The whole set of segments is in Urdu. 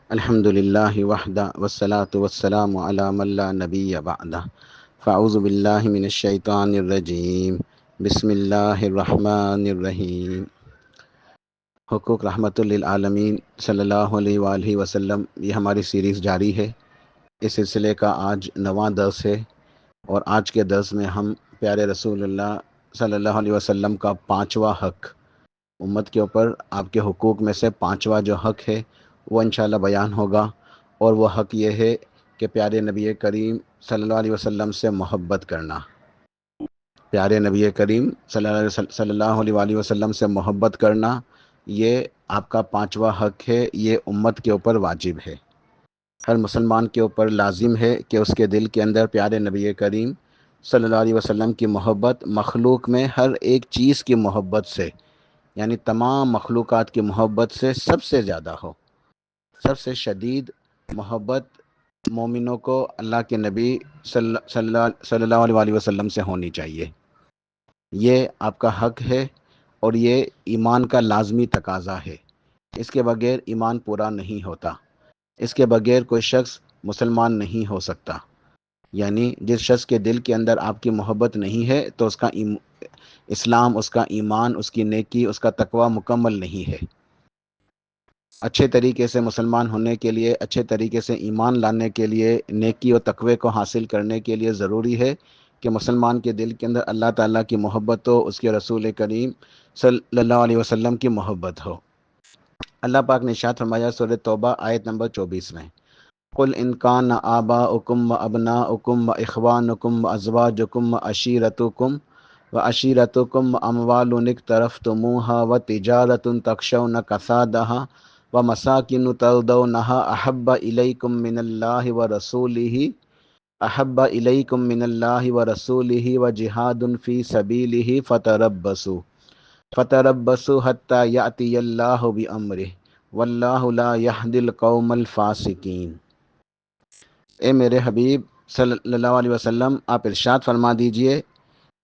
الحمد للہ وحدہ والصلاة والسلام علی من لا نبی بعدہ فاعوذ باللہ من الشیطان الرجیم بسم اللہ الرحمن الرحیم۔ حقوق رحمت للعالمین صلی اللہ علیہ وآلہ وسلم، یہ ہماری سیریز جاری ہے۔ اس سلسلے کا آج 9واں درس ہے، اور آج کے درس میں ہم پیارے رسول اللہ صلی اللہ علیہ وسلم کا 5واں حق، امت کے اوپر آپ کے حقوق میں سے 5واں جو حق ہے وہ انشاءاللہ بیان ہوگا، اور وہ حق یہ ہے کہ پیارے نبی کریم صلی اللہ علیہ وسلم سے محبت کرنا۔ پیارے نبی کریم صلی اللہ علیہ وآلہ وسلم سے محبت کرنا، یہ آپ کا 5واں حق ہے، یہ امت کے اوپر واجب ہے۔ ہر مسلمان کے اوپر لازم ہے کہ اس کے دل کے اندر پیارے نبی کریم صلی اللہ علیہ وسلم کی محبت مخلوق میں ہر ایک چیز کی محبت سے، یعنی تمام مخلوقات کی محبت سے سب سے زیادہ ہو۔ سب سے شدید محبت مومنوں کو اللہ کے نبی صلی اللہ علیہ وآلہ وسلم سے ہونی چاہیے۔ یہ آپ کا حق ہے، اور یہ ایمان کا لازمی تقاضا ہے۔ اس کے بغیر ایمان پورا نہیں ہوتا، اس کے بغیر کوئی شخص مسلمان نہیں ہو سکتا۔ یعنی جس شخص کے دل کے اندر آپ کی محبت نہیں ہے تو اس کا اسلام، اس کا ایمان، اس کی نیکی، اس کا تقوی مکمل نہیں ہے۔ اچھے طریقے سے مسلمان ہونے کے لیے، اچھے طریقے سے ایمان لانے کے لیے، نیکی و تقوی کو حاصل کرنے کے لیے ضروری ہے کہ مسلمان کے دل کے اندر اللہ تعالیٰ کی محبت ہو، اس کے رسول کریم صلی اللہ علیہ وسلم کی محبت ہو۔ اللہ پاک نے ارشاد فرمایا سورہ توبہ آیت نمبر 24 میں، قل ان کان آباؤکم و ابناؤکم و اخوانکم و ازواجکم و عشیرتکم و اموال اقترفتموها و تجارت تخشون کسادها و مساکن ترضونها احب الیکم من اللہ و رسولہ و جہاد فی سبیلہ فتربصوا حتی یأتی اللہ بامرہ واللہ لا یہدی القوم الفاسقین۔ اے میرے حبیب صلی اللہ علیہ وسلم، آپ ارشاد فرما دیجئے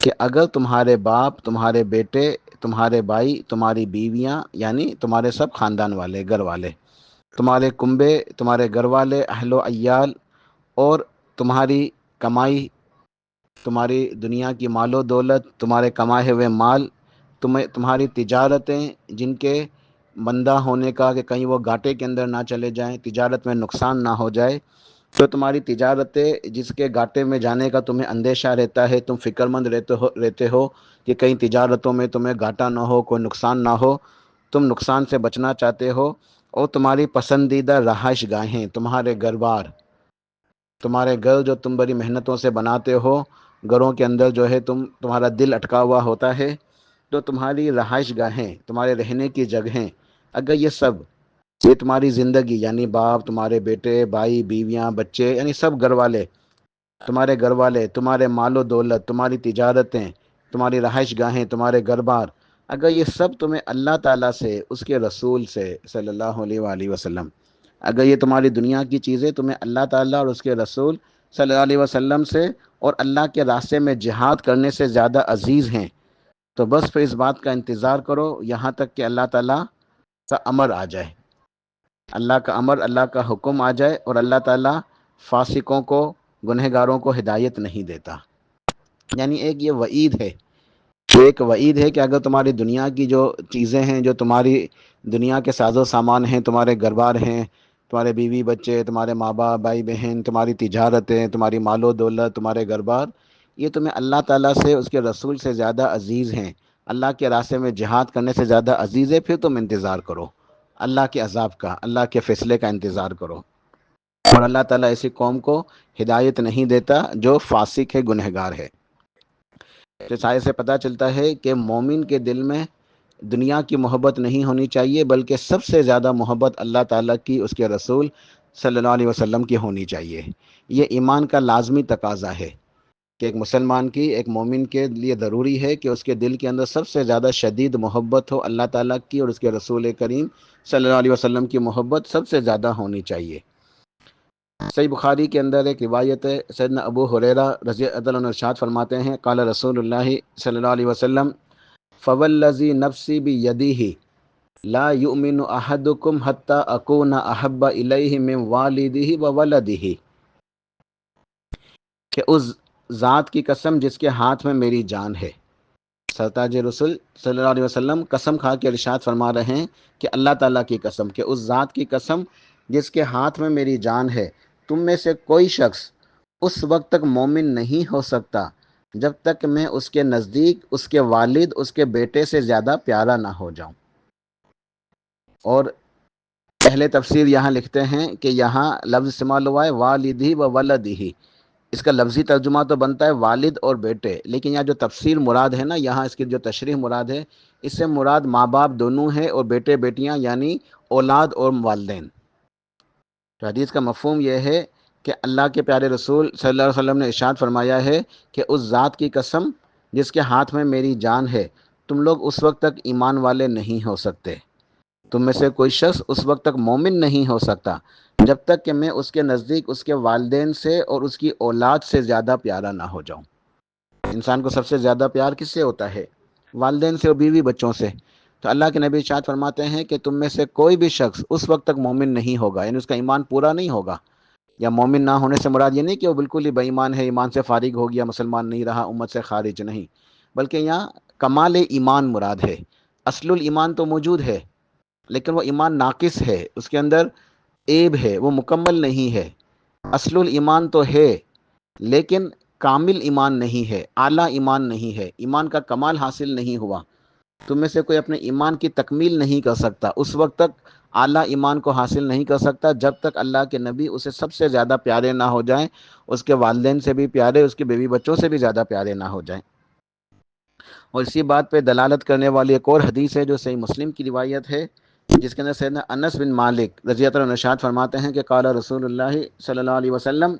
کہ اگر تمہارے باپ، تمہارے بیٹے، تمہارے بھائی، تمہاری بیویاں، یعنی تمہارے سب خاندان والے، گھر والے، تمہارے کنبے، تمہارے گھر والے، اہل و عیال، اور تمہاری کمائی، تمہاری دنیا کی مال و دولت، تمہارے کمائے ہوئے مال، تمہاری تجارتیں جن کے بندہ ہونے کا کہ کہیں وہ گھاٹے کے اندر نہ چلے جائیں، تجارت میں نقصان نہ ہو جائے، تو تمہاری تجارتیں جس کے گھاٹے میں جانے کا تمہیں اندیشہ رہتا ہے، تم فکر مند رہتے ہو کہ کہیں تجارتوں میں تمہیں گھاٹا نہ ہو، کوئی نقصان نہ ہو، تم نقصان سے بچنا چاہتے ہو، اور تمہاری پسندیدہ رہائش گاہیں، تمہارے گھر بار، تمہارے گھر جو تم بڑی محنتوں سے بناتے ہو، گھروں کے اندر جو ہے تمہارا دل اٹکا ہوا ہوتا ہے، تو تمہاری رہائش گاہیں، تمہارے رہنے کی جگہیں، اگر یہ تمہاری زندگی، یعنی باپ، تمہارے بیٹے، بھائی، بیویاں، بچے، یعنی سب گھر والے، تمہارے مال و دولت، تمہاری تجارتیں، تمہاری رہائش گاہیں، تمہارے گھر بار، اگر یہ سب تمہیں اللہ تعالیٰ سے، اس کے رسول سے صلی اللہ علیہ وآلہ وسلم، اگر یہ تمہاری دنیا کی چیزیں تمہیں اللہ تعالیٰ اور اس کے رسول صلی اللہ علیہ وسلم سے اور اللہ کے راستے میں جہاد کرنے سے زیادہ عزیز ہیں، تو بس پھر اس بات کا انتظار کرو یہاں تک کہ اللہ تعالیٰ کا امر آ جائے، اللہ کا امر، اللہ کا حکم آ جائے، اور اللہ تعالیٰ فاسقوں کو، گنہگاروں کو ہدایت نہیں دیتا۔ یعنی ایک یہ وعید ہے، ایک وعید ہے کہ اگر تمہاری دنیا کی جو چیزیں ہیں، جو تمہاری دنیا کے ساز و سامان ہیں، تمہارے گھر بار ہیں، تمہارے بیوی بچے، تمہارے ماں باپ، بھائی بہن، تمہاری تجارتیں، تمہاری مال و دولت، تمہارے گھر بار، یہ تمہیں اللہ تعالیٰ سے، اس کے رسول سے زیادہ عزیز ہیں، اللہ کے راستے میں جہاد کرنے سے زیادہ عزیز ہے، پھر تم انتظار کرو اللہ کے عذاب کا، اللہ کے فیصلے کا انتظار کرو۔ اور اللہ تعالیٰ ایسی قوم کو ہدایت نہیں دیتا جو فاسق ہے، گنہگار ہے۔ اس آیت سے پتہ چلتا ہے کہ مومن کے دل میں دنیا کی محبت نہیں ہونی چاہیے، بلکہ سب سے زیادہ محبت اللہ تعالیٰ کی، اس کے رسول صلی اللہ علیہ وسلم کی ہونی چاہیے۔ یہ ایمان کا لازمی تقاضا ہے کہ ایک مسلمان کی، ایک مومن کے لیے ضروری ہے کہ اس کے دل کے اندر سب سے زیادہ شدید محبت ہو اللہ تعالیٰ کی، اور اس کے رسول کریم صلی اللہ علیہ وسلم کی محبت سب سے زیادہ ہونی چاہیے۔ صحیح بخاری کے اندر ایک روایت ہے، سیدنا ابو ہریرہ رضی اللہ عنہ ارشاد فرماتے ہیں، قال رسول اللہ صلی اللہ علیہ وسلم، فوالذی نفسی بیدیہ لا یؤمن احدکم حتی اکون احب الیہ من والدہ و ولدہ، کہ اس ذات کی قسم جس کے ہاتھ میں میری جان ہے۔ سرتاج رسول صلی اللہ علیہ وسلم قسم کھا کے ارشاد فرما رہے ہیں کہ اللہ تعالیٰ کی قسم، کہ اس ذات کی قسم جس کے ہاتھ میں میری جان ہے، تم میں سے کوئی شخص اس وقت تک مومن نہیں ہو سکتا جب تک میں اس کے نزدیک اس کے والد، اس کے بیٹے سے زیادہ پیارا نہ ہو جاؤں۔ اور اہل تفسیر یہاں لکھتے ہیں کہ یہاں لفظ استعمال ہوا ہے والدی و ولدی، اس کا لفظی ترجمہ تو بنتا ہے والد اور بیٹے، لیکن یہاں جو تفسیر مراد ہے نا، یہاں اس کی جو تشریح مراد ہے، اس سے مراد ماں باپ دونوں ہیں اور بیٹے بیٹیاں یعنی اولاد اور والدین۔ تو حدیث کا مفہوم یہ ہے کہ اللہ کے پیارے رسول صلی اللہ علیہ وسلم نے ارشاد فرمایا ہے کہ اس ذات کی قسم جس کے ہاتھ میں میری جان ہے، تم لوگ اس وقت تک ایمان والے نہیں ہو سکتے، تم میں سے کوئی شخص اس وقت تک مومن نہیں ہو سکتا جب تک کہ میں اس کے نزدیک اس کے والدین سے اور اس کی اولاد سے زیادہ پیارا نہ ہو جاؤں۔ انسان کو سب سے زیادہ پیار کس سے ہوتا ہے؟ والدین سے اور بیوی بچوں سے۔ تو اللہ کے نبی ارشاد فرماتے ہیں کہ تم میں سے کوئی بھی شخص اس وقت تک مومن نہیں ہوگا، یعنی اس کا ایمان پورا نہیں ہوگا۔ یا مومن نہ ہونے سے مراد یہ نہیں کہ وہ بالکل ہی بے ایمان ہے، ایمان سے فارغ ہو گیا، مسلمان نہیں رہا، امت سے خارج نہیں، بلکہ یہاں کمال ایمان مراد ہے۔ اصل الایمان تو موجود ہے، لیکن وہ ایمان ناقص ہے، اس کے اندر عیب ہے، وہ مکمل نہیں ہے۔ اصل الایمان تو ہے لیکن کامل ایمان نہیں ہے، اعلیٰ ایمان نہیں ہے، ایمان کا کمال حاصل نہیں ہوا۔ تم میں سے کوئی اپنے ایمان کی تکمیل نہیں کر سکتا، اس وقت تک اعلیٰ ایمان کو حاصل نہیں کر سکتا جب تک اللہ کے نبی اسے سب سے زیادہ پیارے نہ ہو جائیں، اس کے والدین سے بھی پیارے، اس کے بیوی بچوں سے بھی زیادہ پیارے نہ ہو جائیں۔ اور اسی بات پہ دلالت کرنے والی ایک اور حدیث ہے جو صحیح مسلم کی روایت ہے، جس کے اندر سیدنا انس بن مالک رضی اللہ عنہ ارشاد فرماتے ہیں کہ قال رسول اللہ صلی اللہ علیہ وسلم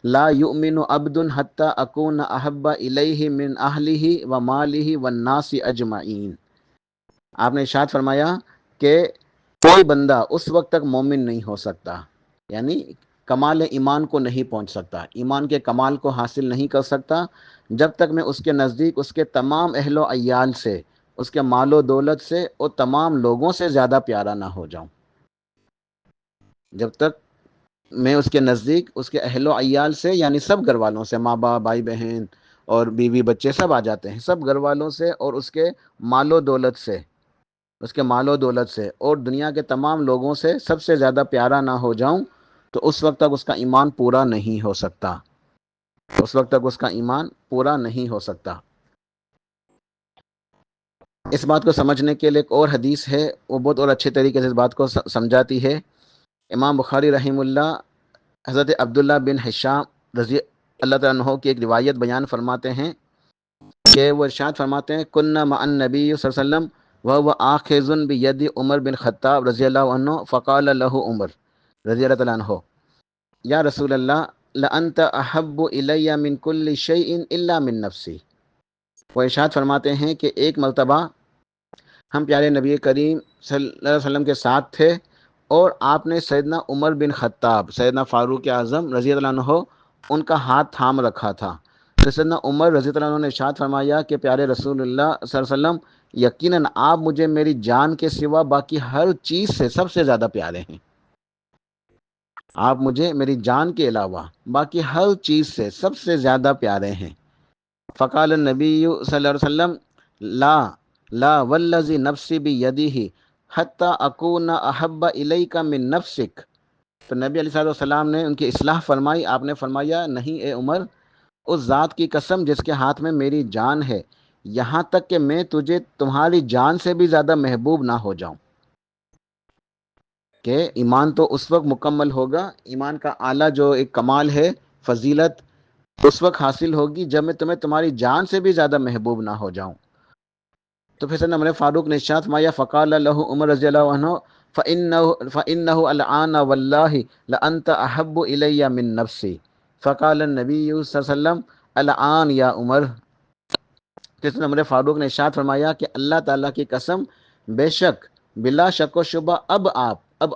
لا یؤمن عبد حتی اکون احب الیہ من اہلہ و مالہ والناس اجمعین۔ آپ نے ارشاد فرمایا کہ کوئی بندہ اس وقت تک مومن نہیں ہو سکتا، یعنی کمال ایمان کو نہیں پہنچ سکتا، ایمان کے کمال کو حاصل نہیں کر سکتا جب تک میں اس کے نزدیک اس کے تمام اہل و عیال سے، اس کے مال و دولت سے اور تمام لوگوں سے زیادہ پیارا نہ ہو جاؤں۔ جب تک میں اس کے نزدیک اس کے اہل و عیال سے، یعنی سب گھر والوں سے، ماں باپ بھائی بہن اور بیوی بچے سب آ جاتے ہیں، سب گھر والوں سے اور اس کے مال و دولت سے، اس کے مال و دولت سے اور دنیا کے تمام لوگوں سے سب سے زیادہ پیارا نہ ہو جاؤں، تو اس وقت تک اس کا ایمان پورا نہیں ہو سکتا، اس وقت تک اس کا ایمان پورا نہیں ہو سکتا۔ اس بات کو سمجھنے کے لیے ایک اور حدیث ہے، وہ بہت اور اچھے طریقے سے اس بات کو سمجھاتی ہے۔ امام بخاری رحمہ اللہ حضرت عبداللہ بن حشام رضی اللہ تعالیٰ عنہ کی ایک روایت بیان فرماتے ہیں کہ وہ ارشاد فرماتے ہیں کننا مع النبی صلی اللہ علیہ وسلم وهو آخذ بید عمر بن خطاب رضی اللہ عنہ فقال له عمر رضی اللہ تعالیٰ عنہ یا رسول اللہ لانت احب الی من کل شیء الا من نفسی۔ وہ ارشاد فرماتے ہیں کہ ایک مرتبہ ہم پیارے نبی کریم صلی اللہ علیہ وسلم کے ساتھ تھے اور آپ نے سیدنا عمر بن خطاب، سیدنا فاروق اعظم رضی اللہ عنہ، ان کا ہاتھ تھام رکھا تھا۔ تو سیدنا عمر رضی اللہ عنہ نے ارشاد فرمایا کہ پیارے رسول اللہ صلی اللہ علیہ وسلم، یقیناً آپ مجھے میری جان کے سوا باقی ہر چیز سے سب سے زیادہ پیارے ہیں، آپ مجھے میری جان کے علاوہ باقی ہر چیز سے سب سے زیادہ پیارے ہیں۔ فقال النبی صلی اللہ علیہ وسلم لا لا والذی نفسی بیدہ حتی اکون احب الیک من نفسک۔ تو نبی علیہ السلام نے ان کی اصلاح فرمائی، آپ نے فرمایا نہیں اے عمر، اس ذات کی قسم جس کے ہاتھ میں میری جان ہے، یہاں تک کہ میں تجھے تمہاری جان سے بھی زیادہ محبوب نہ ہو جاؤں۔ کہ ایمان تو اس وقت مکمل ہوگا، ایمان کا اعلیٰ جو ایک کمال ہے، فضیلت، اس وقت حاصل ہوگی جب میں تمہیں تمہاری جان سے بھی زیادہ محبوب نہ ہو جاؤں۔ تو پھر سیدنا عمر فاروق نے ارشاد فرمایا فقال له عمر رضی اللہ عنہ فإنه الآن والله لأنت أحب إلي من نفسي۔ فقال النبی صلی اللہ علیہ وسلم الآن یا عمر۔ سیدنا عمر فاروق نے ارشاد فرمایا کہ اللہ تعالیٰ کی قسم، بے شک، بلا شک و شبہ اب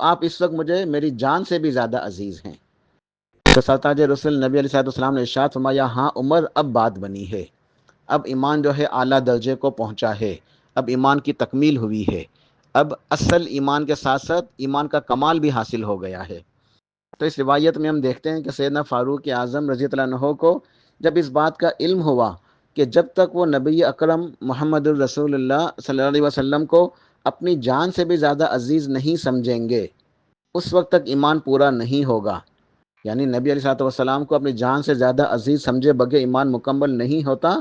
آپ اس وقت مجھے میری جان سے بھی زیادہ عزیز ہیں۔ تو سرتاج رسول نبی علیہ السلام نے ارشاد فرمایا ہاں عمر، اب بات بنی ہے، اب ایمان جو ہے اعلیٰ درجے کو پہنچا ہے، اب ایمان کی تکمیل ہوئی ہے، اب اصل ایمان کے ساتھ ساتھ ایمان کا کمال بھی حاصل ہو گیا ہے۔ تو اس روایت میں ہم دیکھتے ہیں کہ سیدنا فاروق اعظم رضی اللہ عنہ کو جب اس بات کا علم ہوا کہ جب تک وہ نبی اکرم محمد الرسول اللہ صلی اللہ علیہ وسلم کو اپنی جان سے بھی زیادہ عزیز نہیں سمجھیں گے، اس وقت تک ایمان پورا نہیں ہوگا۔ یعنی نبی علیہ الصلوۃ والسلام کو اپنی جان سے زیادہ عزیز سمجھے بغیر ایمان مکمل نہیں ہوتا۔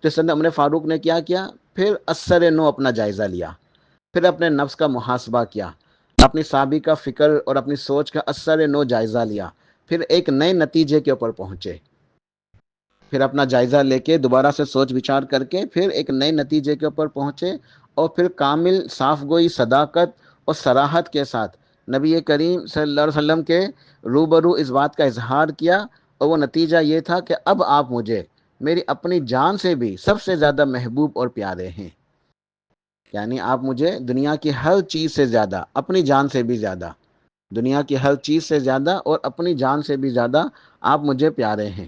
تو سیدنا عمر فاروق نے کیا کیا؟ پھر اثر نو اپنا جائزہ لیا، پھر اپنے نفس کا محاسبہ کیا، اپنی سابقہ فکر اور اپنی سوچ کا اثر نو جائزہ لیا، پھر ایک نئے نتیجے کے اوپر پہنچے، پھر اپنا جائزہ لے کے دوبارہ سے سوچ وچار کر کے پھر ایک نئے نتیجے کے اوپر پہنچے، اور پھر کامل صاف گوئی، صداقت اور صراحت کے ساتھ نبی کریم صلی اللہ علیہ وسلم کے روبرو اس بات کا اظہار کیا، اور وہ نتیجہ یہ تھا کہ اب آپ مجھے میری اپنی جان سے بھی سب سے زیادہ محبوب اور پیارے ہیں۔ یعنی آپ مجھے دنیا کی ہر چیز سے زیادہ، اپنی جان سے بھی زیادہ، دنیا کی ہر چیز سے زیادہ اور اپنی جان سے بھی زیادہ آپ مجھے پیارے ہیں۔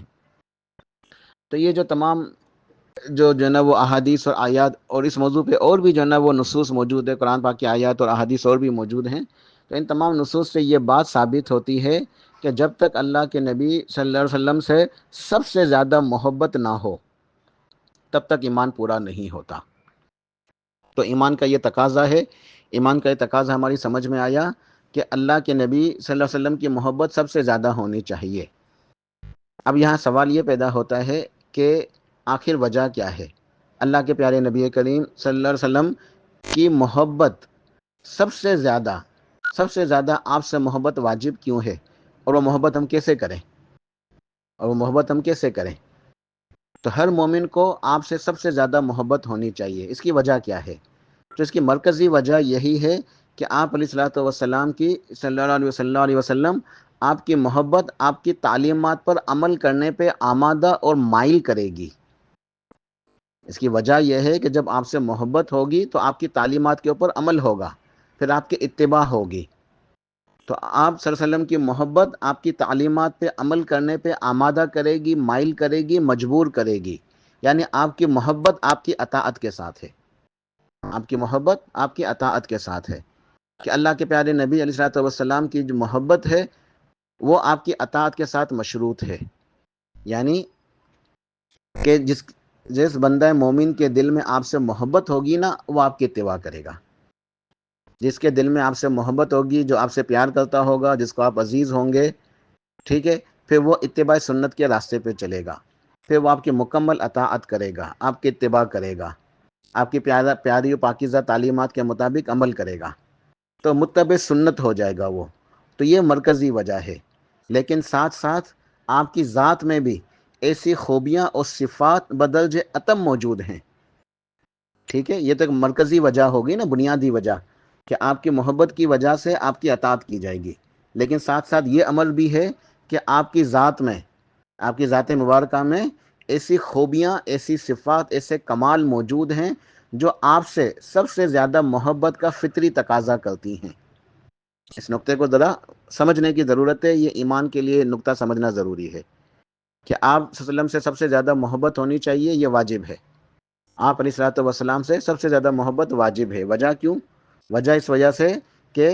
تو یہ جو تمام جو ہے نا وہ احادیث اور آیات، اور اس موضوع پہ اور بھی جو ہے نا وہ نصوص موجود ہے، قرآن پاک کی آیات اور احادیث اور بھی موجود ہیں۔ تو ان تمام نصوص سے یہ بات ثابت ہوتی ہے کہ جب تک اللہ کے نبی صلی اللہ علیہ وسلم سے سب سے زیادہ محبت نہ ہو تب تک ایمان پورا نہیں ہوتا۔ تو ایمان کا یہ تقاضا ہے، ایمان کا یہ تقاضا ہماری سمجھ میں آیا کہ اللہ کے نبی صلی اللہ علیہ وسلم کی محبت سب سے زیادہ ہونی چاہیے۔ اب یہاں سوال یہ پیدا ہوتا ہے کہ آخر وجہ کیا ہے؟ اللہ کے پیارے نبی کریم صلی اللہ علیہ وسلم کی محبت سب سے زیادہ آپ سے محبت واجب کیوں ہے؟ اور وہ محبت ہم کیسے کریں؟ تو ہر مومن کو آپ سے سب سے زیادہ محبت ہونی چاہیے۔ اس کی وجہ کیا ہے؟ تو اس کی مرکزی وجہ یہی ہے کہ آپ علیہ الصلوۃ والسلام کی صلی اللہ علیہ وسلم آپ کی محبت آپ کی تعلیمات پر عمل کرنے پہ آمادہ اور مائل کرے گی۔ اس کی وجہ یہ ہے کہ جب آپ سے محبت ہوگی تو آپ کی تعلیمات کے اوپر عمل ہوگا، پھر آپ کی اتباع ہوگی۔ تو آپ صلی اللہ علیہ وسلم کی محبت آپ کی تعلیمات پہ عمل کرنے پہ آمادہ کرے گی، مائل کرے گی، مجبور کرے گی۔ یعنی آپ کی محبت آپ کی اطاعت کے ساتھ ہے، آپ کی محبت آپ کی اطاعت کے ساتھ ہے، کہ اللہ کے پیارے نبی علیہ الصلوۃ والسلام کی جو محبت ہے وہ آپ کی اطاعت کے ساتھ مشروط ہے۔ یعنی کہ جس بندہ مومن کے دل میں آپ سے محبت ہوگی نا، وہ آپ کی اتباع کرے گا۔ جس کے دل میں آپ سے محبت ہوگی، جو آپ سے پیار کرتا ہوگا، جس کو آپ عزیز ہوں گے، ٹھیک ہے، پھر وہ اتباع سنت کے راستے پہ چلے گا، پھر وہ آپ کی مکمل اطاعت کرے گا، آپ کی اتباع کرے گا، آپ کی پیاری و پاکیزہ تعلیمات کے مطابق عمل کرے گا، تو متبع سنت ہو جائے گا وہ۔ تو یہ مرکزی وجہ ہے۔ لیکن ساتھ ساتھ آپ کی ذات میں بھی ایسی خوبیاں اور صفات بدرجہ اتم موجود ہیں، ٹھیک ہے۔ یہ تو ایک مرکزی وجہ ہوگی نا، بنیادی وجہ، کہ آپ کی محبت کی وجہ سے آپ کی اطاعت کی جائے گی۔ لیکن ساتھ ساتھ یہ عمل بھی ہے کہ آپ کی ذات میں، آپ کی ذات مبارکہ میں ایسی خوبیاں، ایسی صفات، ایسے کمال موجود ہیں جو آپ سے سب سے زیادہ محبت کا فطری تقاضا کرتی ہیں۔ اس نقطے کو ذرا سمجھنے کی ضرورت ہے، یہ ایمان کے لیے نقطہ سمجھنا ضروری ہے کہ آپ صلی اللہ علیہ وسلم سے سب سے زیادہ محبت ہونی چاہیے، یہ واجب ہے۔ آپ علیہ الصلوۃ والسلام سے سب سے زیادہ محبت واجب ہے۔ وجہ کیوں؟ وجہ اس وجہ سے کہ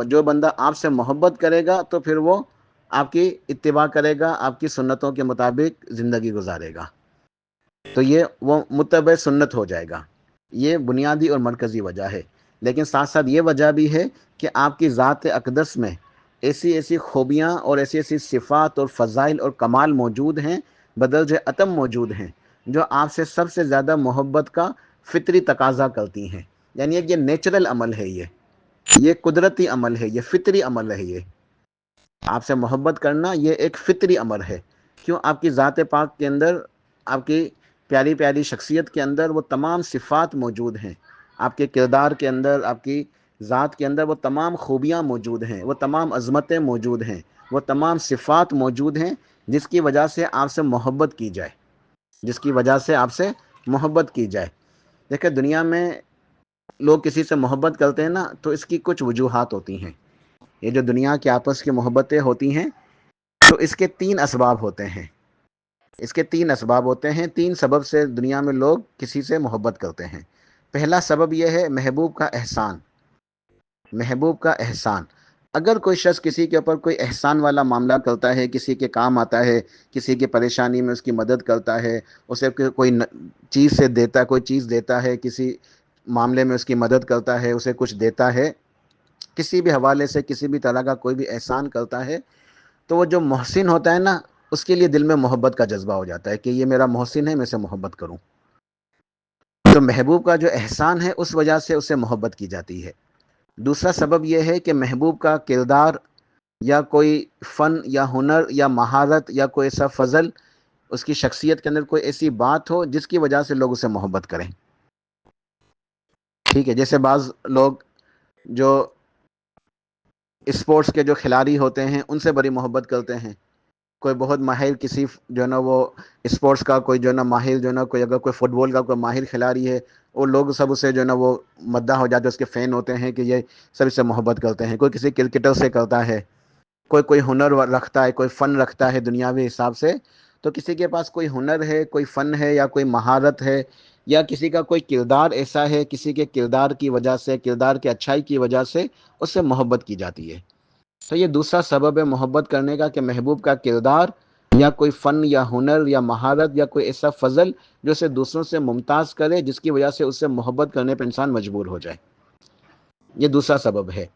جو بندہ آپ سے محبت کرے گا تو پھر وہ آپ کی اتباع کرے گا، آپ کی سنتوں کے مطابق زندگی گزارے گا، تو یہ وہ متبع سنت ہو جائے گا۔ یہ بنیادی اور مرکزی وجہ ہے۔ لیکن ساتھ ساتھ یہ وجہ بھی ہے کہ آپ کی ذات اقدس میں ایسی ایسی خوبیاں اور ایسی ایسی صفات اور فضائل اور کمال موجود ہیں، بدرجہ اتم موجود ہیں، جو آپ سے سب سے زیادہ محبت کا فطری تقاضا کرتی ہیں۔ یعنی یہ نیچرل عمل ہے، یہ قدرتی عمل ہے، یہ فطری عمل ہے۔ یہ آپ سے محبت کرنا یہ ایک فطری عمل ہے۔ کیوں؟ آپ کی ذات پاک کے اندر، آپ کی پیاری پیاری شخصیت کے اندر وہ تمام صفات موجود ہیں، آپ کے کردار کے اندر، آپ کی ذات کے اندر وہ تمام خوبیاں موجود ہیں، وہ تمام عظمتیں موجود ہیں، وہ تمام صفات موجود ہیں جس کی وجہ سے آپ سے محبت کی جائے، جس کی وجہ سے آپ سے محبت کی جائے۔ دیکھیں، دنیا میں لوگ کسی سے محبت کرتے ہیں نا، تو اس کی کچھ وجوہات ہوتی ہیں۔ یہ جو دنیا کی آپس کی محبتیں ہوتی ہیں، تو اس کے تین اسباب ہوتے ہیں۔ اس کے تین اسباب ہوتے ہیں، تین سبب سے دنیا میں لوگ کسی سے محبت کرتے ہیں۔ پہلا سبب یہ ہے محبوب کا احسان، محبوب کا احسان. اگر کوئی شخص کسی کے اوپر کوئی احسان والا معاملہ کرتا ہے، کسی کے کام آتا ہے، کسی کی پریشانی میں اس کی مدد کرتا ہے، اسے کوئی چیز سے دیتا، کوئی چیز دیتا ہے، کسی معاملے میں اس کی مدد کرتا ہے، اسے کچھ دیتا ہے، کسی بھی حوالے سے کسی بھی طرح کا کوئی بھی احسان کرتا ہے، تو وہ جو محسن ہوتا ہے نا، اس کے لیے دل میں محبت کا جذبہ ہو جاتا ہے کہ یہ میرا محسن ہے، میں اسے محبت کروں. تو محبوب کا جو احسان ہے اس وجہ سے اسے محبت کی جاتی ہے. دوسرا سبب یہ ہے کہ محبوب کا کردار یا کوئی فن یا ہنر یا مہارت یا کوئی ایسا فضل، اس کی شخصیت کے اندر کوئی ایسی بات ہو جس کی وجہ سے لوگ اسے محبت کریں. ٹھیک ہے، جیسے بعض لوگ جو اسپورٹس کے جو کھلاڑی ہوتے ہیں ان سے بڑی محبت کرتے ہیں. کوئی بہت ماہر کسی جو ہے نا وہ اسپورٹس کا کوئی جو ہے نا ماہر جو ہے نا کوئی اگر کوئی فٹ بال کا کوئی ماہر کھلاڑی ہے، وہ لوگ سب اسے جو ہے نا وہ مداح ہو جاتے ہیں، اس کے فین ہوتے ہیں کہ یہ سب اس سے محبت کرتے ہیں. کوئی کسی کرکٹر سے کرتا ہے، کوئی ہنر رکھتا ہے، کوئی فن رکھتا ہے دنیاوی حساب سے. تو کسی کے پاس کوئی ہنر ہے، کوئی فن ہے یا کوئی مہارت ہے، یا کسی کا کوئی کردار ایسا ہے، کسی کے کردار کی وجہ سے، کردار کی اچھائی کی وجہ سے اس سے محبت کی جاتی ہے. تو یہ دوسرا سبب ہے محبت کرنے کا کہ محبوب کا کردار یا کوئی فن یا ہنر یا مہارت یا کوئی ایسا فضل جو اسے دوسروں سے ممتاز کرے، جس کی وجہ سے اس سے محبت کرنے پہ انسان مجبور ہو جائے. یہ دوسرا سبب ہے.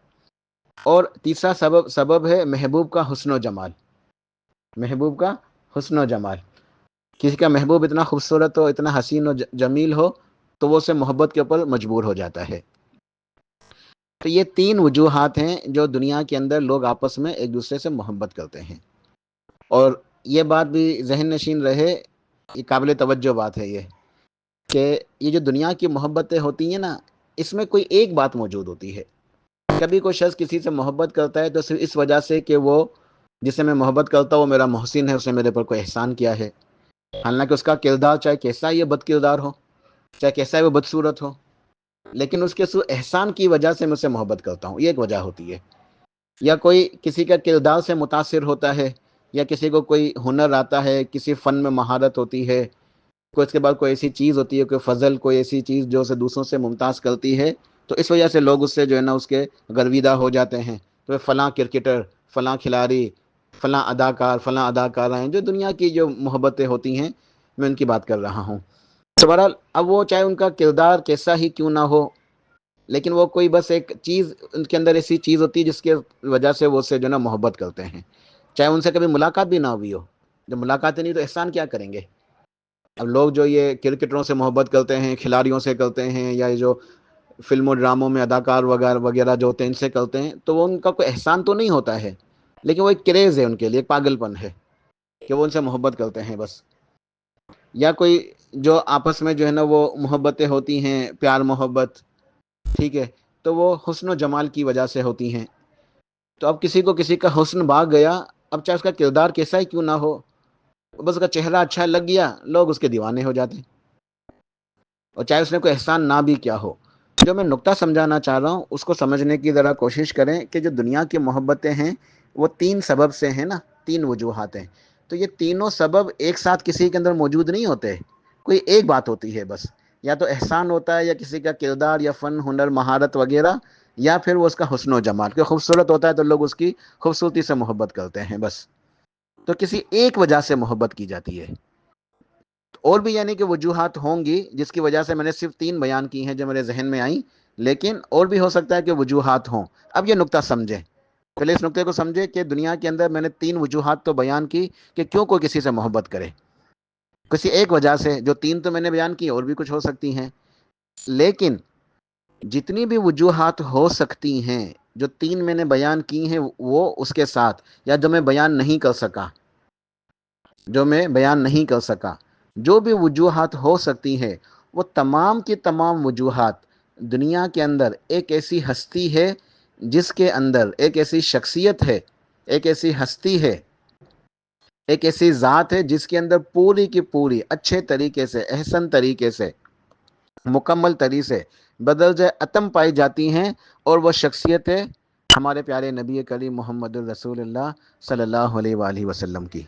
اور تیسرا سبب ہے محبوب کا حسن و جمال. محبوب کا حسن و جمال. کسی کا محبوب اتنا خوبصورت ہو، اتنا حسین و جمیل ہو، تو وہ اسے محبت کے اوپر مجبور ہو جاتا ہے. تو یہ تین وجوہات ہیں جو دنیا کے اندر لوگ آپس میں ایک دوسرے سے محبت کرتے ہیں. اور یہ بات بھی ذہن نشین رہے، یہ قابل توجہ بات ہے یہ، کہ یہ جو دنیا کی محبتیں ہوتی ہیں نا، اس میں کوئی ایک بات موجود ہوتی ہے. کبھی کوئی شخص کسی سے محبت کرتا ہے تو صرف اس وجہ سے کہ وہ جسے میں محبت کرتا ہوں وہ میرا محسن ہے، اس نے میرے پر کوئی احسان کیا ہے. حالانکہ اس کا کردار چاہے کیسا ہی بد کردار ہو، چاہے کیسا ہی وہ بدصورت ہو، لیکن اس کے احسان کی وجہ سے میں اسے محبت کرتا ہوں، یہ ایک وجہ ہوتی ہے. یا کوئی کسی کا کردار سے متاثر ہوتا ہے، یا کسی کو کوئی ہنر آتا ہے، کسی فن میں مہارت ہوتی ہے، کوئی اس کے بعد کوئی ایسی چیز ہوتی ہے، کوئی فضل، کوئی ایسی چیز جو اسے دوسروں سے ممتاز کرتی ہے، تو اس وجہ سے لوگ اس سے جو ہے نا اس کے گرویدہ ہو جاتے ہیں. تو فلاں کرکٹر، فلاں کھلاڑی، فلاں اداکار، فلاں اداکارہ ہیں، جو دنیا کی جو محبتیں ہوتی ہیں میں ان کی بات کر رہا ہوں. تو بہرحال اب وہ چاہے ان کا کردار کیسا ہی کیوں نہ ہو، لیکن وہ کوئی بس ایک چیز ان کے اندر ایسی چیز ہوتی ہے جس کی وجہ سے وہ اس سے جو ہے نا محبت کرتے ہیں. چاہے ان سے کبھی ملاقات بھی نہ ہوئی ہو. جب ملاقاتیں نہیں تو احسان کیا کریں گے. اب لوگ جو یہ کرکٹروں سے محبت کرتے ہیں، کھلاڑیوں سے کرتے ہیں، یا جو فلموں ڈراموں میں اداکار وغیرہ جو ہوتے ہیں ان سے کرتے ہیں، تو وہ ان کا کوئی احسان تو نہیں ہوتا ہے، لیکن وہ ایک کریز ہے ان کے لیے، ایک پاگل پن ہے کہ وہ ان سے محبت کرتے ہیں بس. یا کوئی جو آپس میں جو ہے نا وہ محبتیں ہوتی ہیں، پیار محبت، ٹھیک ہے، تو وہ حسن و جمال کی وجہ سے ہوتی ہیں. تو اب کسی کو کسی کا حسن بھاگ گیا، اب چاہے اس کا کردار کیسا ہی کیوں نہ ہو، بس اس کا چہرہ اچھا لگ گیا، لوگ اس کے دیوانے ہو جاتے ہیں، اور چاہے اس نے کوئی احسان نہ بھی کیا ہو. جو میں نقطہ سمجھانا چاہ رہا ہوں اس کو سمجھنے کی ذرا کوشش کریں کہ جو دنیا کی محبتیں ہیں وہ تین سبب سے ہیں نا، تین وجوہات ہیں. تو یہ تینوں سبب ایک ساتھ کسی کے اندر موجود نہیں ہوتے، کوئی ایک بات ہوتی ہے بس. یا تو احسان ہوتا ہے، یا کسی کا کردار یا فن، ہنر، مہارت وغیرہ، یا پھر وہ اس کا حسن و جمال، کہ خوبصورت ہوتا ہے تو لوگ اس کی خوبصورتی سے محبت کرتے ہیں بس. تو کسی ایک وجہ سے محبت کی جاتی ہے. اور بھی یعنی کہ وجوہات ہوں گی جس کی وجہ سے میں نے صرف تین بیان کی ہیں جو میرے ذہن میں آئیں، لیکن اور بھی ہو سکتا ہے کہ وجوہات ہوں. اب یہ نقطہ سمجھیں، پہلے اس نقطے کو سمجھے کہ دنیا کے اندر میں نے تین وجوہات تو بیان کی کہ کیوں کوئی کسی سے محبت کرے. کسی ایک وجہ سے، جو تین تو میں نے بیان کی، اور بھی کچھ ہو سکتی ہیں، لیکن جتنی بھی وجوہات ہو سکتی ہیں، جو تین میں نے بیان کی ہیں وہ اس کے ساتھ، یا جو میں بیان نہیں کر سکا، جو بھی وجوہات ہو سکتی ہیں، وہ تمام کی تمام وجوہات دنیا کے اندر ایک ایسی ہستی ہے، جس کے اندر ایک ایسی شخصیت ہے، ایک ایسی ہستی ہے، ایک ایسی ذات ہے جس کے اندر پوری کی پوری اچھے طریقے سے، احسن طریقے سے، مکمل طریقے سے بدرجہ اتم پائی جاتی ہیں. اور وہ شخصیت ہے ہمارے پیارے نبی کریم محمد الرسول اللہ صلی اللہ علیہ وآلہ وسلم کی.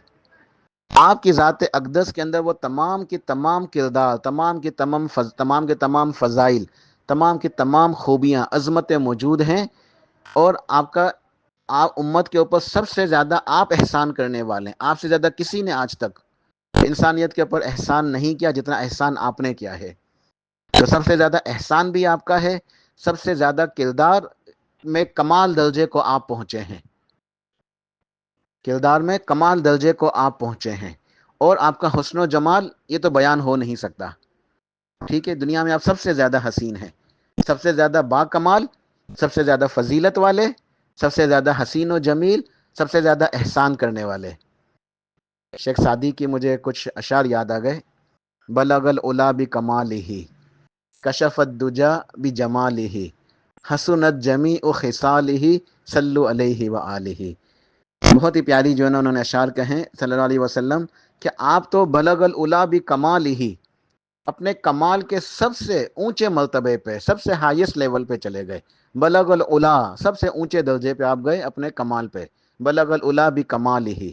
آپ کی ذات اقدس کے اندر وہ تمام کی تمام کردار، تمام کے تمام فضائل، تمام کی تمام خوبیاں، عظمتیں موجود ہیں، اور آپ امت کے اوپر سب سے زیادہ آپ احسان کرنے والے ہیں. آپ سے زیادہ کسی نے آج تک انسانیت کے اوپر احسان نہیں کیا جتنا احسان آپ نے کیا ہے. تو سب سے زیادہ احسان بھی آپ کا ہے، سب سے زیادہ کردار میں کمال درجے کو آپ پہنچے ہیں. کردار میں کمال درجے کو آپ پہنچے ہیں، اور آپ کا حسن و جمال یہ تو بیان ہو نہیں سکتا. ٹھیک ہے، دنیا میں آپ سب سے زیادہ حسین ہیں، سب سے زیادہ با کمال، سب سے زیادہ فضیلت والے، سب سے زیادہ حسین و جمیل، سب سے زیادہ احسان کرنے والے. شیخ سعدی کی مجھے کچھ اشعار یاد آ گئے. بلغ العلا بکمالہ کشف الدجا بجمالہ حسنت جمیع خصالہ صلوا علیہ وآلہ. بہت ہی پیاری جو ہے نا انہوں نے اشعار کہیں صلی اللہ علیہ وسلم کہ آپ تو بلغ العلا بکمالہ، اپنے کمال کے سب سے اونچے مرتبے پہ، سب سے ہائیسٹ لیول پہ چلے گئے. بلغ العلا، سب سے اونچے درجے پہ آپ گئے اپنے کمال پہ. بلغ العلا بکمالہ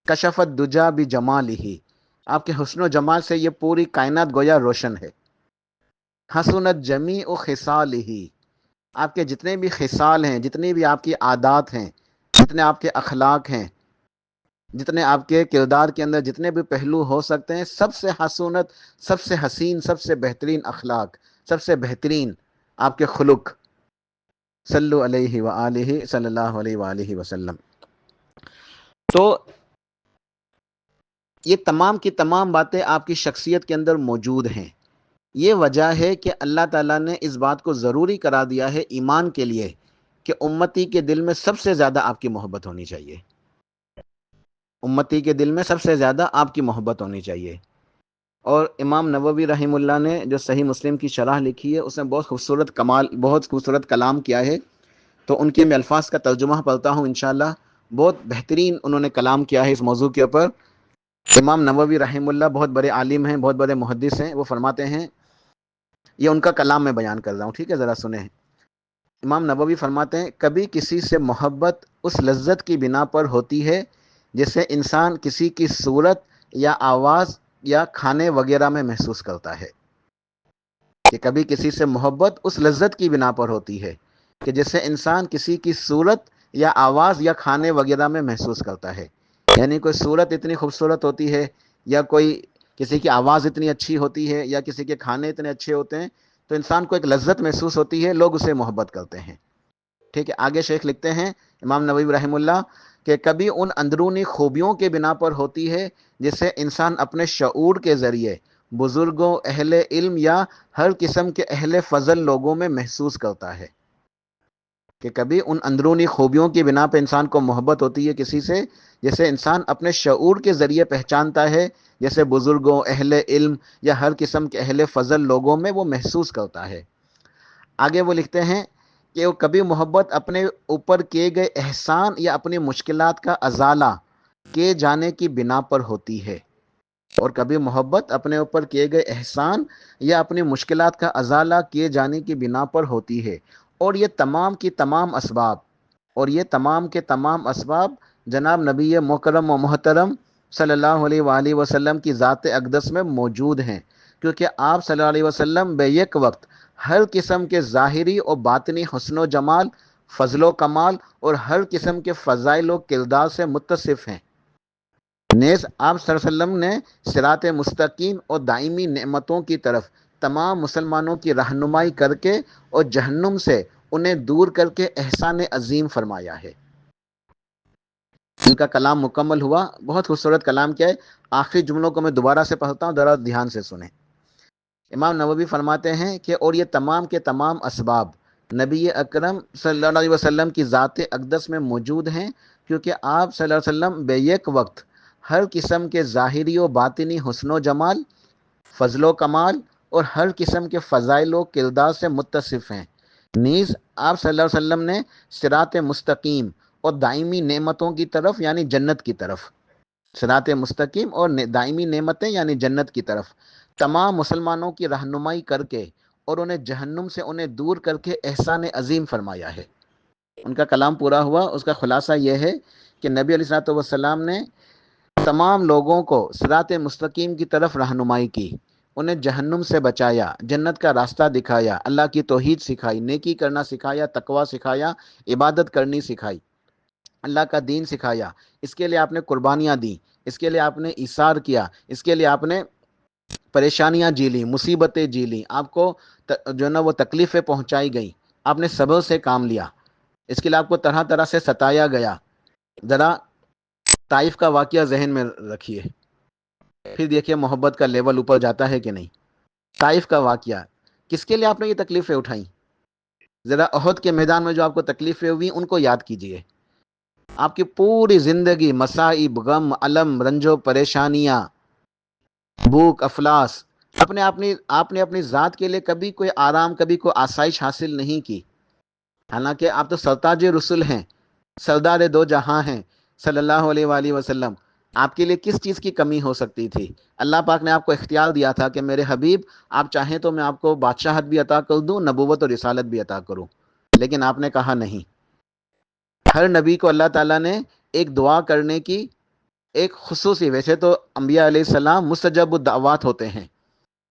کشف الدجا بجمالہ، آپ کے حسن و جمال سے یہ پوری کائنات گویا روشن ہے. حسنت جمیع خصالہ، آپ کے جتنے بھی خصال ہیں، جتنی بھی آپ کی عادات ہیں، جتنے آپ کے اخلاق ہیں، جتنے آپ کے کردار کے اندر جتنے بھی پہلو ہو سکتے ہیں، سب سے حسونت، سب سے حسین، سب سے بہترین اخلاق، سب سے بہترین آپ کے خلق. صلو علیہ وآلہ صلی اللہ علیہ وآلہ وسلم. تو یہ تمام کی تمام باتیں آپ کی شخصیت کے اندر موجود ہیں. یہ وجہ ہے کہ اللہ تعالیٰ نے اس بات کو ضروری کرا دیا ہے ایمان کے لیے کہ امتی کے دل میں سب سے زیادہ آپ کی محبت ہونی چاہیے. امتی کے دل میں سب سے زیادہ آپ کی محبت ہونی چاہیے. اور امام نووی رحمہ اللہ نے جو صحیح مسلم کی شرح لکھی ہے اس میں بہت خوبصورت کلام کیا ہے. تو ان کے میں الفاظ کا ترجمہ پڑھتا ہوں انشاءاللہ. بہت بہترین انہوں نے کلام کیا ہے اس موضوع کے اوپر. امام نووی رحمہ اللہ بہت بڑے عالم ہیں، بہت بڑے محدث ہیں. وہ فرماتے ہیں، یہ ان کا کلام میں بیان کر رہا ہوں، ٹھیک ہے، ذرا سنیں. امام نووی فرماتے ہیں، کبھی کسی سے محبت اس لذت کی بنا پر ہوتی ہے جسے انسان کسی کی صورت یا آواز یا کھانے وغیرہ میں محسوس کرتا ہے. کہ کبھی کسی سے محبت اس لذت کی بنا پر ہوتی ہے کہ جسے انسان کسی کی صورت یا آواز یا کھانے وغیرہ میں محسوس کرتا ہے. یعنی کوئی صورت اتنی خوبصورت ہوتی ہے، یا کوئی کسی کی آواز اتنی اچھی ہوتی ہے، یا کسی کے کھانے اتنے اچھے ہوتے ہیں، تو انسان کو ایک لذت محسوس ہوتی ہے، لوگ اسے محبت کرتے ہیں. ٹھیک ہے، آگے شیخ لکھتے ہیں امام نووی رحمہ اللہ کہ کبھی ان اندرونی خوبیوں کے بنا پر ہوتی ہے جسے انسان اپنے شعور کے ذریعے بزرگوں، اہل علم یا ہر قسم کے اہل فضل لوگوں میں محسوس کرتا ہے. کہ کبھی ان اندرونی خوبیوں کی بنا پہ انسان کو محبت ہوتی ہے کسی سے جسے انسان اپنے شعور کے ذریعے پہچانتا ہے، جیسے بزرگوں، اہل علم یا ہر قسم کے اہل فضل لوگوں میں وہ محسوس کرتا ہے. آگے وہ لکھتے ہیں کہ وہ کبھی محبت اپنے اوپر کیے گئے احسان یا اپنی مشکلات کا ازالہ کیے جانے کی بنا پر ہوتی ہے. اور کبھی محبت اپنے اوپر کیے گئے احسان یا اپنی مشکلات کا ازالہ کیے جانے کی بنا پر ہوتی ہے. اور یہ تمام کی تمام اسباب، اور یہ تمام کے تمام اسباب جناب نبی مکرم و محترم صلی اللہ علیہ وآلہ وسلم کی ذات اقدس میں موجود ہیں. کیونکہ آپ صلی اللہ علیہ وسلم بے یک وقت ہر قسم کے ظاہری اور باطنی حسن و جمال، فضل و کمال اور ہر قسم کے فضائل و کردار سے متصف ہیں. نیز آپ صلی اللہ علیہ وسلم نے صراط مستقیم اور دائمی نعمتوں کی طرف تمام مسلمانوں کی رہنمائی کر کے اور جہنم سے انہیں دور کر کے احسان عظیم فرمایا ہے. ان کا کلام مکمل ہوا. بہت خوبصورت کلام کیا ہے. آخری جملوں کو میں دوبارہ سے پڑھتا ہوں، ذرا دھیان سے سنیں. امام نووی فرماتے ہیں کہ اور یہ تمام کے تمام اسباب نبی اکرم صلی اللہ علیہ وسلم کی ذات اقدس میں موجود ہیں، کیونکہ آپ صلی اللہ علیہ وسلم بے یک وقت ہر قسم کے ظاہری و باطنی حسن و جمال، فضل و کمال اور ہر قسم کے فضائل و کردار سے متصف ہیں. نیز آپ صلی اللہ علیہ وسلم نے صراط مستقیم اور دائمی نعمتوں کی طرف یعنی جنت کی طرف، صراط مستقیم اور دائمی نعمتیں یعنی جنت کی طرف تمام مسلمانوں کی رہنمائی کر کے اور انہیں جہنم سے انہیں دور کر کے احسان عظیم فرمایا ہے. ان کا کلام پورا ہوا. اس کا خلاصہ یہ ہے کہ نبی علیہ الصلوۃ والسلام نے تمام لوگوں کو صراط مستقیم کی طرف رہنمائی کی، انہیں جہنم سے بچایا، جنت کا راستہ دکھایا، اللہ کی توحید سکھائی، نیکی کرنا سکھایا، تقوی سکھایا، عبادت کرنی سکھائی، اللہ کا دین سکھایا۔ اس کے لیے آپ نے قربانیاں دی، اس کے لیے آپ نے ایثار کیا، اس کے لیے آپ نے پریشانیاں جی لیں، مصیبتیں جی لیں، آپ کو جو ہے نا وہ تکلیفیں پہنچائی گئیں، آپ نے صبر سے کام لیا، اس کے لیے آپ کو طرح طرح سے ستایا گیا۔ ذرا طائف کا واقعہ ذہن میں رکھیے، پھر دیکھیے محبت کا لیول اوپر جاتا ہے کہ نہیں۔ طائف کا واقعہ، کس کے لیے آپ نے یہ تکلیفیں اٹھائیں؟ ذرا احد کے میدان میں جو آپ کو تکلیفیں ہوئی ان کو یاد کیجئے۔ آپ کی پوری زندگی مصائب، غم، الم، رنج و پریشانیاں، بھوک، افلاس، آپ نے اپنی ذات کے لیے کبھی کوئی آرام، کبھی کوئی آسائش حاصل نہیں کی، حالانکہ آپ تو سرتاج رسول ہیں، سردار دو جہاں ہیں صلی اللہ علیہ وآلہ وسلم۔ آپ کے لیے کس چیز کی کمی ہو سکتی تھی؟ اللہ پاک نے آپ کو اختیار دیا تھا کہ میرے حبیب آپ چاہیں تو میں آپ کو بادشاہت بھی عطا کر دوں، نبوت اور رسالت بھی عطا کروں، لیکن آپ نے کہا نہیں۔ ہر نبی کو اللہ تعالیٰ نے ایک دعا کرنے کی ایک خصوصی، ویسے تو انبیاء علیہ السلام مستجب الدعوات ہوتے ہیں،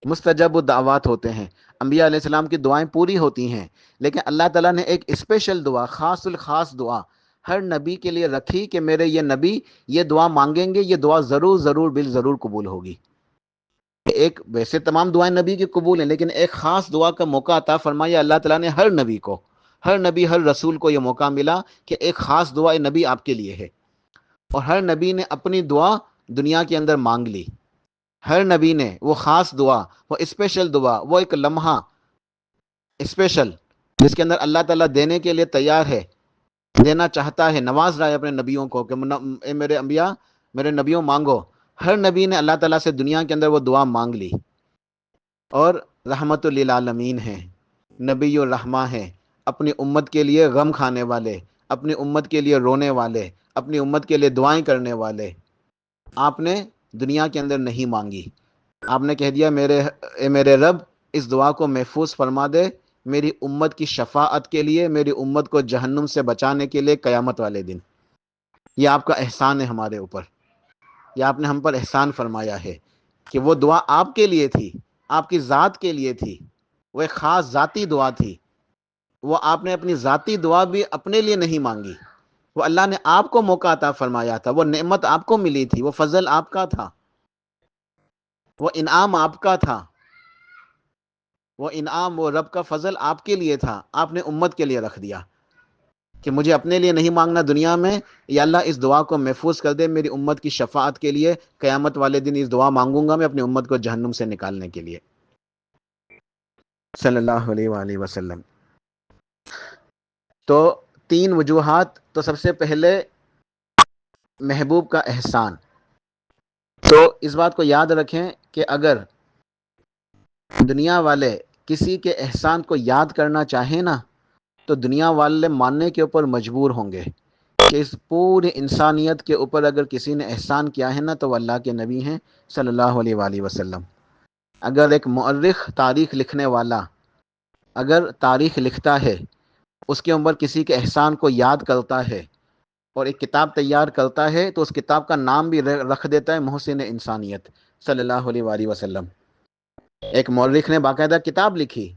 مستجب الدعوات ہوتے ہیں، انبیاء علیہ السلام کی دعائیں پوری ہوتی ہیں، لیکن اللہ تعالیٰ نے ایک اسپیشل دعا، خاص الخاص دعا ہر نبی کے لیے رکھی کہ میرے یہ نبی یہ دعا مانگیں گے، یہ دعا ضرور ضرور بالضرور قبول ہوگی۔ ایک، ویسے تمام دعائیں نبی کی قبول ہیں، لیکن ایک خاص دعا کا موقع عطا فرمایا اللہ تعالیٰ نے ہر نبی کو، ہر نبی، ہر رسول کو یہ موقع ملا کہ ایک خاص دعا نبی آپ کے لیے ہے، اور ہر نبی نے اپنی دعا دنیا کے اندر مانگ لی۔ ہر نبی نے وہ خاص دعا، وہ اسپیشل دعا، وہ ایک لمحہ اسپیشل جس کے اندر اللہ تعالیٰ دینے کے لیے تیار ہے، دینا چاہتا ہے، نواز رہا ہے اپنے نبیوں کو کہ اے میرے انبیاء، میرے نبیوں مانگو۔ ہر نبی نے اللہ تعالیٰ سے دنیا کے اندر وہ دعا مانگ لی، اور رحمت للعالمین ہے، نبی الرحمہ ہے، اپنی امت کے لیے غم کھانے والے، اپنی امت کے لیے رونے والے، اپنی امت کے لیے دعائیں کرنے والے۔ آپ نے دنیا کے اندر نہیں مانگی، آپ نے کہہ دیا اے میرے رب اس دعا کو محفوظ فرما دے میری امت کی شفاعت کے لیے، میری امت کو جہنم سے بچانے کے لیے قیامت والے دن۔ یہ آپ کا احسان ہے ہمارے اوپر، یہ آپ نے ہم پر احسان فرمایا ہے کہ وہ دعا آپ کے لیے تھی، آپ کی ذات کے لیے تھی، وہ ایک خاص ذاتی دعا تھی، وہ آپ نے اپنی ذاتی دعا بھی اپنے لیے نہیں مانگی، وہ اللہ نے آپ کو موقع عطا فرمایا تھا، وہ نعمت آپ کو ملی تھی، وہ فضل آپ کا تھا، وہ انعام آپ کا تھا، وہ انعام، وہ رب کا فضل آپ کے لیے تھا، آپ نے امت کے لیے رکھ دیا کہ مجھے اپنے لیے نہیں مانگنا دنیا میں، یا اللہ اس دعا کو محفوظ کر دے میری امت کی شفاعت کے لیے، قیامت والے دن اس دعا مانگوں گا میں اپنی امت کو جہنم سے نکالنے کے لیے، صلی اللہ علیہ وآلہ وسلم۔ تو تین وجوہات، تو سب سے پہلے محبوب کا احسان۔ تو اس بات کو یاد رکھیں کہ اگر دنیا والے کسی کے احسان کو یاد کرنا چاہیں نا، تو دنیا والے ماننے کے اوپر مجبور ہوں گے کہ اس پوری انسانیت کے اوپر اگر کسی نے احسان کیا ہے نا تو وہ اللہ کے نبی ہیں صلی اللہ علیہ وآلہ وسلم۔ اگر ایک مورخ، تاریخ لکھنے والا اگر تاریخ لکھتا ہے، اس کے اوپر کسی کے احسان کو یاد کرتا ہے اور ایک کتاب تیار کرتا ہے، تو اس کتاب کا نام بھی رکھ دیتا ہے محسن انسانیت صلی اللہ علیہ وآلہ وسلم۔ ایک مورخ نے باقاعدہ کتاب لکھی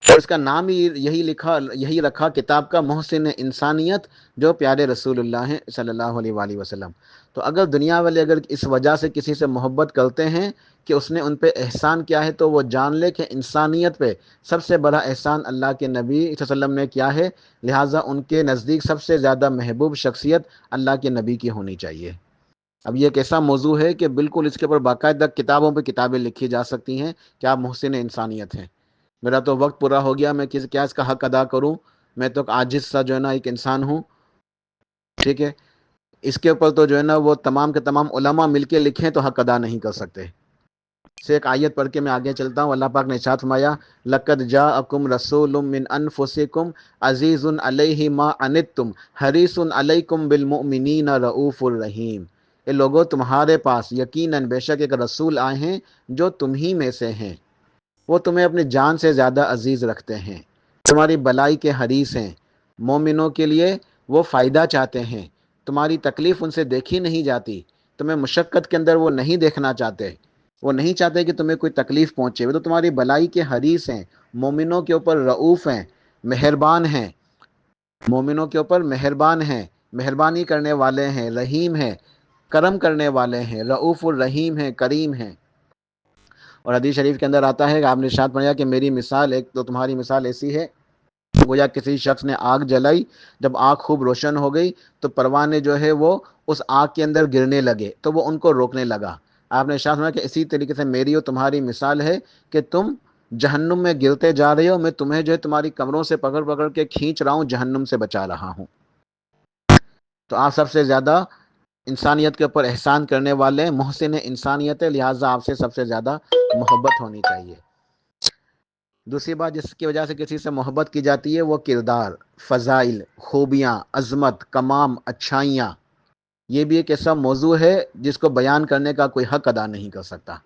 اور اس کا نام ہی یہی رکھا کتاب کا، محسن انسانیت، جو پیارے رسول اللہ ہیں صلی اللہ علیہ وآلہ وسلم۔ تو اگر دنیا والے اگر اس وجہ سے کسی سے محبت کرتے ہیں کہ اس نے ان پہ احسان کیا ہے، تو وہ جان لے کہ انسانیت پہ سب سے بڑا احسان اللہ کے نبی صلی اللہ علیہ وسلم نے کیا ہے، لہٰذا ان کے نزدیک سب سے زیادہ محبوب شخصیت اللہ کے نبی کی ہونی چاہیے۔ اب یہ ایک ایسا موضوع ہے کہ بالکل اس کے اوپر باقاعدہ کتابوں پہ کتابیں لکھی جا سکتی ہیں کہ آپ محسن انسانیت ہیں۔ میرا تو وقت پورا ہو گیا، میں کیا اس کا حق ادا کروں، میں تو عاجز سا جو ہے نا ایک انسان ہوں، ٹھیک ہے۔ اس کے اوپر تو جو ہے نا وہ تمام کے تمام علماء مل کے لکھیں تو حق ادا نہیں کر سکتے۔ سے ایک آیت پڑھ کے میں آگے چلتا ہوں۔ اللہ پاک نے ارشاد فرمایا، لقد جاءکم رسول من انفسکم عزیز علیہ ما عنتم حریص علیکم بالمؤمنین رؤوف الرحیم۔ اے لوگو تمہارے پاس یقیناً بے شک ایک رسول آئے ہیں جو تم ہی میں سے ہیں، وہ تمہیں اپنی جان سے زیادہ عزیز رکھتے ہیں، تمہاری بلائی کے حریص ہیں، مومنوں کے لیے وہ فائدہ چاہتے ہیں، تمہاری تکلیف ان سے دیکھی نہیں جاتی، تمہیں مشقت کے اندر وہ نہیں دیکھنا چاہتے، وہ نہیں چاہتے کہ تمہیں کوئی تکلیف پہنچے، وہ تو تمہاری بلائی کے حریص ہیں، مومنوں کے اوپر رؤوف ہیں، مہربان ہیں، مومنوں کے اوپر مہربان ہیں، مہربانی کرنے والے ہیں، رحیم ہیں، کرم کرنے والے ہیں، رؤوف الرحیم ہیں، کریم ہیں۔ اور حدیث شریف کے اندر آتا ہے کہ آپ نے ارشاد فرمایا کہ میری مثال، ایک تو تمہاری مثال ایسی ہے گویا کسی شخص نے آگ جلائی، جب آگ خوب روشن ہو گئی تو پروانے جو ہے وہ اس آگ کے اندر گرنے لگے تو وہ ان کو روکنے لگا۔ آپ نے ارشاد فرمایا کہ اسی طریقے سے میری اور تمہاری مثال ہے کہ تم جہنم میں گرتے جا رہے ہو، میں تمہیں جو ہے تمہاری کمروں سے پکڑ پکڑ کے کھینچ رہا ہوں، جہنم سے بچا رہا ہوں۔ تو آپ سب سے زیادہ انسانیت کے اوپر احسان کرنے والے محسن انسانیت ہے، لہٰذا آپ سے سب سے زیادہ محبت ہونی چاہیے۔ دوسری بات جس کی وجہ سے کسی سے محبت کی جاتی ہے وہ کردار، فضائل، خوبیاں، عظمت، کمام، اچھائیاں۔ یہ بھی ایک ایسا موضوع ہے جس کو بیان کرنے کا کوئی حق ادا نہیں کر سکتا۔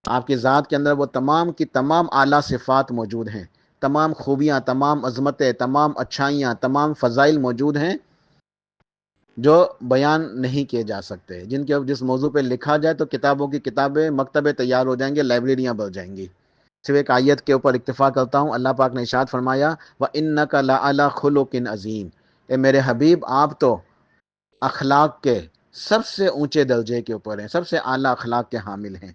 آپ کی ذات کے اندر وہ تمام کی تمام اعلیٰ صفات موجود ہیں، تمام خوبیاں، تمام عظمتیں، تمام اچھائیاں، تمام فضائل موجود ہیں جو بیان نہیں کیے جا سکتے، جس موضوع پہ لکھا جائے تو کتابوں کی کتابیں، مکتبے تیار ہو جائیں گے، لائبریریاں بھر جائیں گی۔ صرف ایک آیت کے اوپر اکتفا کرتا ہوں، اللہ پاک نے ارشاد فرمایا وَإِنَّكَ لَعَلَىٰ خُلُقٍ عَظِيمٍ، اے میرے حبیب آپ تو اخلاق کے سب سے اونچے درجے کے اوپر ہیں، سب سے اعلیٰ اخلاق کے حامل ہیں۔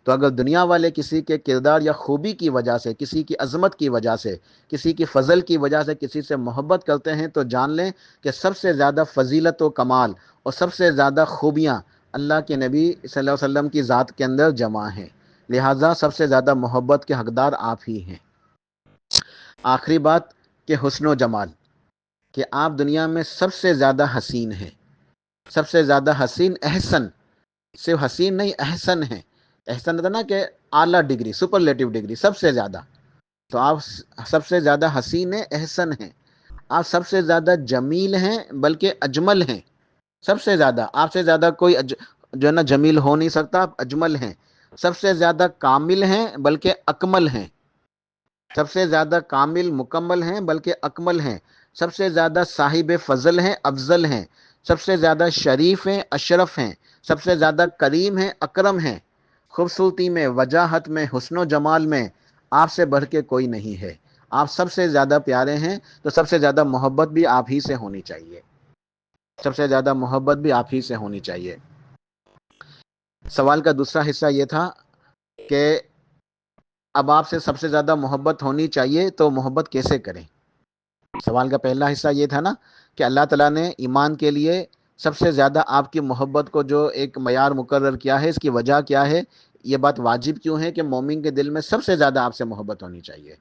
تو اگر دنیا والے کسی کے کردار یا خوبی کی وجہ سے، کسی کی عظمت کی وجہ سے، کسی کی فضل کی وجہ سے کسی سے محبت کرتے ہیں تو جان لیں کہ سب سے زیادہ فضیلت و کمال اور سب سے زیادہ خوبیاں اللہ کے نبی صلی اللہ علیہ وسلم کی ذات کے اندر جمع ہیں، لہٰذا سب سے زیادہ محبت کے حقدار آپ ہی ہیں۔ آخری بات کہ حسن و جمال، کہ آپ دنیا میں سب سے زیادہ حسین ہیں، سب سے زیادہ حسین، احسن، صرف حسین نہیں احسن ہیں۔ احسن ہوتا نا کہ اعلیٰ ڈگری، سپرلیٹو ڈگری، سب سے زیادہ۔ تو آپ سب سے زیادہ حسین ہیں، احسن ہیں، آپ سب سے زیادہ جمیل ہیں بلکہ اجمل ہیں، سب سے زیادہ، آپ سے زیادہ کوئی جو ہے نا جمیل ہو نہیں سکتا، آپ اجمل ہیں، سب سے زیادہ کامل ہیں بلکہ اکمل ہیں، سب سے زیادہ کامل مکمل ہیں بلکہ اکمل ہیں، سب سے زیادہ صاحب فضل ہیں، افضل ہیں، سب سے زیادہ شریف ہیں، اشرف ہیں، سب سے زیادہ کریم ہیں، اکرم ہیں۔ خوبصورتی میں، وجاہت میں، حسن و جمال میں آپ سے بڑھ کے کوئی نہیں ہے، آپ سب سے زیادہ پیارے ہیں، تو سب سے زیادہ محبت بھی آپ ہی سے ہونی چاہیے، سب سے زیادہ محبت بھی آپ ہی سے ہونی چاہیے۔ سوال کا دوسرا حصہ یہ تھا کہ اب آپ سے سب سے زیادہ محبت ہونی چاہیے تو محبت کیسے کریں؟ سوال کا پہلا حصہ یہ تھا نا کہ اللہ تعالیٰ نے ایمان کے لیے سب سے زیادہ آپ کی محبت کو جو ایک معیار مقرر کیا ہے، اس کی وجہ کیا ہے، یہ بات واجب کیوں ہے کہ مومن کے دل میں سب سے زیادہ آپ سے محبت ہونی چاہیے۔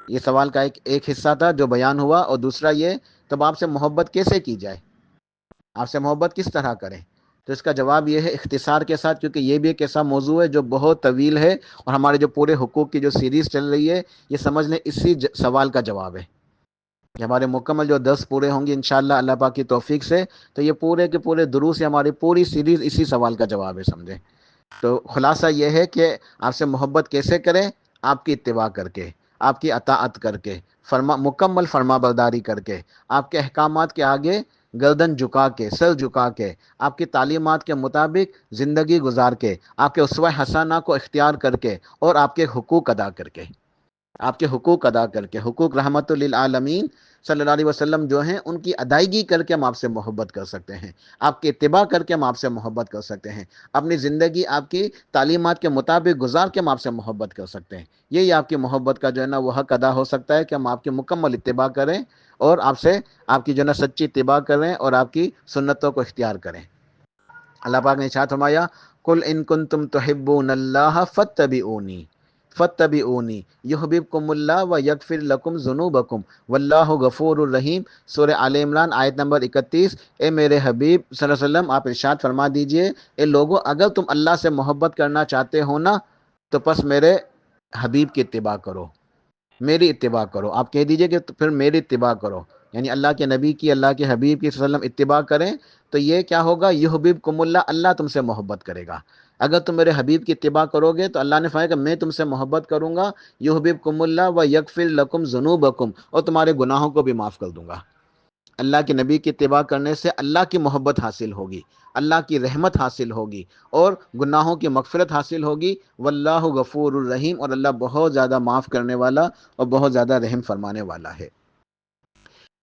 یہ سوال کا ایک حصہ تھا جو بیان ہوا، اور دوسرا یہ تب آپ سے محبت کیسے کی جائے، آپ سے محبت کس طرح کریں؟ تو اس کا جواب یہ ہے اختصار کے ساتھ، کیونکہ یہ بھی ایک ایسا موضوع ہے جو بہت طویل ہے، اور ہمارے جو پورے حقوق کی جو سیریز چل رہی ہے یہ سمجھ لیں اسی سوال کا جواب ہے کہ ہمارے مکمل جو 10 پورے ہوں گے انشاءاللہ اللہ پاک کی توفیق سے، تو یہ پورے کے پورے دروس یا ہماری پوری سیریز اسی سوال کا جواب ہے، سمجھیں۔ تو خلاصہ یہ ہے کہ آپ سے محبت کیسے کریں؟ آپ کی اتباع کر کے، آپ کی اطاعت کر کے، مکمل فرما برداری کر کے، آپ کے احکامات کے آگے گردن جھکا کے، سر جھکا کے، آپ کی تعلیمات کے مطابق زندگی گزار کے، آپ کے اسوہ حسنہ کو اختیار کر کے، اور آپ کے حقوق ادا کر کے، آپ کے حقوق ادا کر کے، حقوق رحمت للعالمین صلی اللہ علیہ وسلم جو ہیں ان کی ادائیگی کر کے ہم آپ سے محبت کر سکتے ہیں، آپ کی اتباع کر کے ہم آپ سے محبت کر سکتے ہیں، اپنی زندگی آپ کی تعلیمات کے مطابق گزار کے ہم آپ سے محبت کر سکتے ہیں۔ یہی آپ کی محبت کا جو ہے نا وہ حق ادا ہو سکتا ہے کہ ہم آپ کی مکمل اتباع کریں، اور آپ سے آپ کی جو ہے نا سچی اتباع کریں، اور آپ کی سنتوں کو اختیار کریں۔ اللہ پاک نے ارشاد فرمایا قل ان کنتم تحبون اللہ فاتبعونی فاتبعونی یحببکم اللہ ویغفر لکم ذنوبکم واللہ غفور الرحیم۔ سورہ آل عمران آیت نمبر 31۔ اے میرے حبیب صلی اللہ علیہ وسلم آپ ارشاد فرما دیجئے، اے لوگو اگر تم اللہ سے محبت کرنا چاہتے ہو نا تو پس میرے حبیب کی اتباع کرو، میری اتباع کرو۔ آپ کہہ دیجئے کہ پھر میری اتباع کرو، یعنی اللہ کے نبی کی، اللہ کے حبیب کی صلی اللہ علیہ وسلم اتباع کریں، تو یہ کیا ہوگا؟ یحببکم اللہ، اللہ تم سے محبت کرے گا۔ اگر تم میرے حبیب کی اتباع کرو گے تو اللہ نے فرمایا کہ میں تم سے محبت کروں گا، یحببکم اللہ ویغفر لکم ذنوبکم، اور تمہارے گناہوں کو بھی معاف کر دوں گا۔ اللہ کے نبی کی اتباع کرنے سے اللہ کی محبت حاصل ہوگی، اللہ کی رحمت حاصل ہوگی، اور گناہوں کی مغفرت حاصل ہوگی۔ واللہ غفور الرحیم، اور اللہ بہت زیادہ معاف کرنے والا اور بہت زیادہ رحم فرمانے والا ہے۔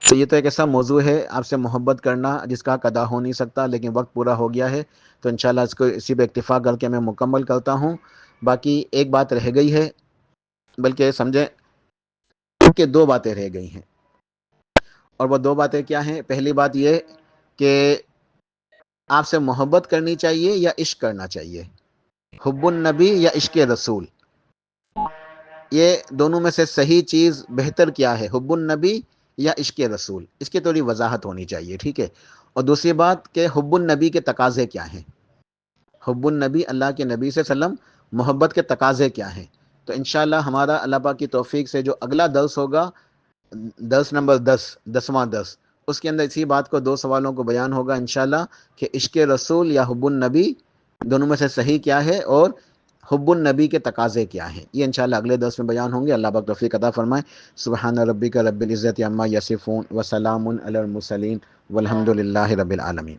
تو یہ تو ایک ایسا موضوع ہے آپ سے محبت کرنا جس کا ادا ہو نہیں سکتا، لیکن وقت پورا ہو گیا ہے، تو انشاءاللہ اس کو اسی پہ اکتفا کر کے میں مکمل کرتا ہوں۔ باقی ایک بات رہ گئی ہے، بلکہ سمجھیں کہ دو باتیں رہ گئی ہیں، اور وہ دو باتیں کیا ہیں؟ پہلی بات یہ کہ آپ سے محبت کرنی چاہیے یا عشق کرنا چاہیے، حب النبی یا عشق رسول، یہ دونوں میں سے صحیح چیز بہتر کیا ہے، حب النبی یا عشق رسول؟ اس کی تھوڑی وضاحت ہونی چاہیے، ٹھیک ہے؟ اور دوسری بات کہ حب النبی کے تقاضے کیا ہیں، حب النبی، اللہ کے نبی صلی اللہ علیہ وسلم، محبت کے تقاضے کیا ہیں؟ تو انشاءاللہ ہمارا اللہ پاک کی توفیق سے جو اگلا درس ہوگا، درس نمبر 10واں درس، اس کے اندر اسی بات کو دو سوالوں کو بیان ہوگا انشاءاللہ، کہ عشق رسول یا حب النبی، دونوں میں سے صحیح کیا ہے، اور حب النبی کے تقاضے کیا ہیں، یہ انشاءاللہ اگلے درس میں بیان ہوں گے۔ اللہ پاک توفیق عطا فرمائے۔ سبحان ربک رب العزت عما یصفون وسلام علی المرسلین والحمد للہ رب العالمین۔